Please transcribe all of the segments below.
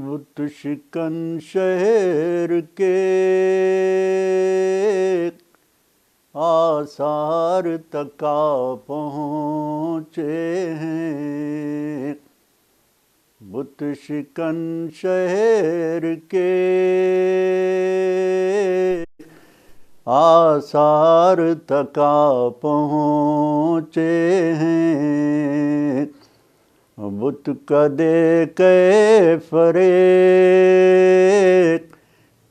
بُدشکن شہر کے آثار تک پہنچے ہیں، بُدشکن شہر کے آثار تک پہنچے ہیں، بت کدے کے فریب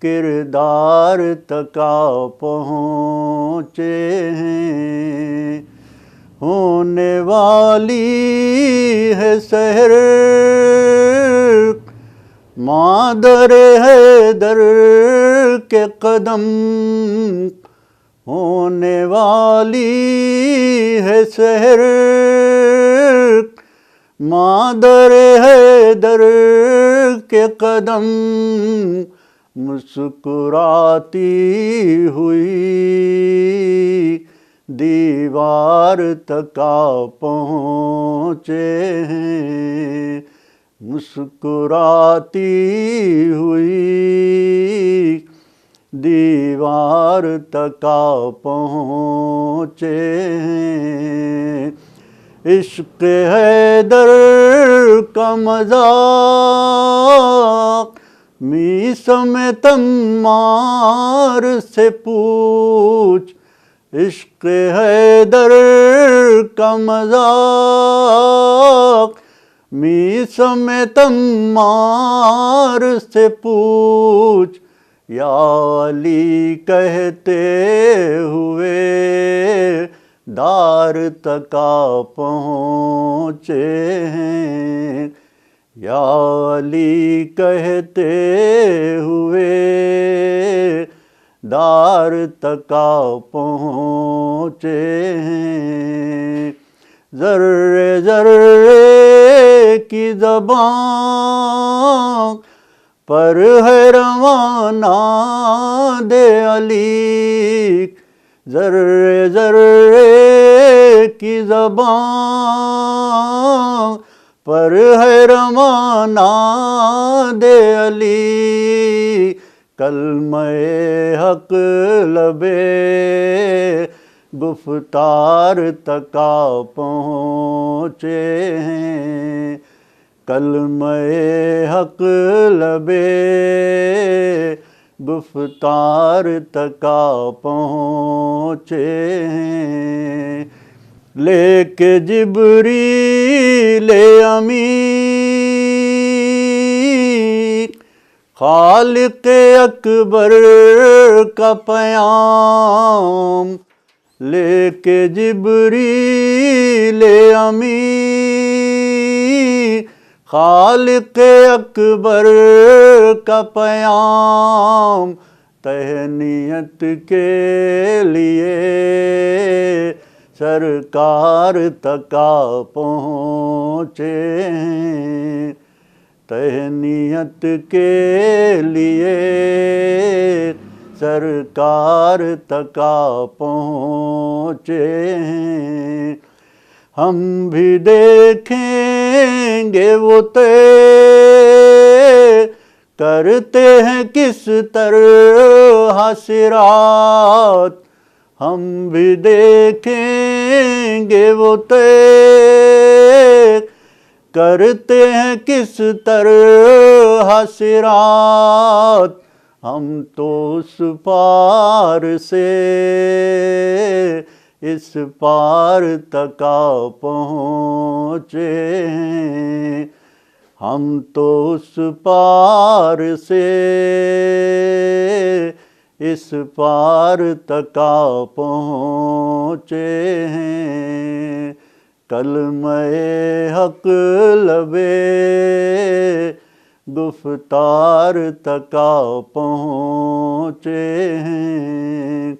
کردار تک پہنچے ہیں، ہونے والی ہے سحر مادر حیدر کے قدم، ہونے والی ہے سحر مادر حیدر کے قدم، مسکراتی ہوئی دیوار تک پہنچے ہیں، مسکراتی ہوئی دیوار تک پہنچے ہیں، عشق حیدر کا مذاق میثم تمار سے پوچھ، عشق حیدر کا مذاق میثم تمار سے پوچھ، یا علی کہتے ہوئے دار تک پہنچے ہیں، یا علی کہتے ہوئے دار تک پہنچے ہیں، ذرے ذرے کی زبان پر ہے روانہ دے علی، ذرے ذرے کی زبان پر ہے روانہ دے علی، کلمہ حق لبے گفتار تک پہنچے ہیں، کلمہ حق لبے گفتار تک پہنچے ہیں، لے کے جبریل امین خالق اکبر کا پیام، لے کے جبریل امین خالق اکبر کا پیام، تہنیت کے لیے سرکار تک پہنچے ہیں، تہنیت کے لیے سرکار تک پہنچے ہیں، ہم بھی دیکھیں گے وہ طے کرتے ہیں کس طرح صراط، ہم بھی دیکھیں گے وہ طے کرتے ہیں کس طرح صراط، ہم تو اس پار سے اس پار تک پہنچے ہیں، ہم تو اس پار سے اس پار تک پہنچے ہیں، کلمہ حق لبے گفتار تک پہنچے ہیں۔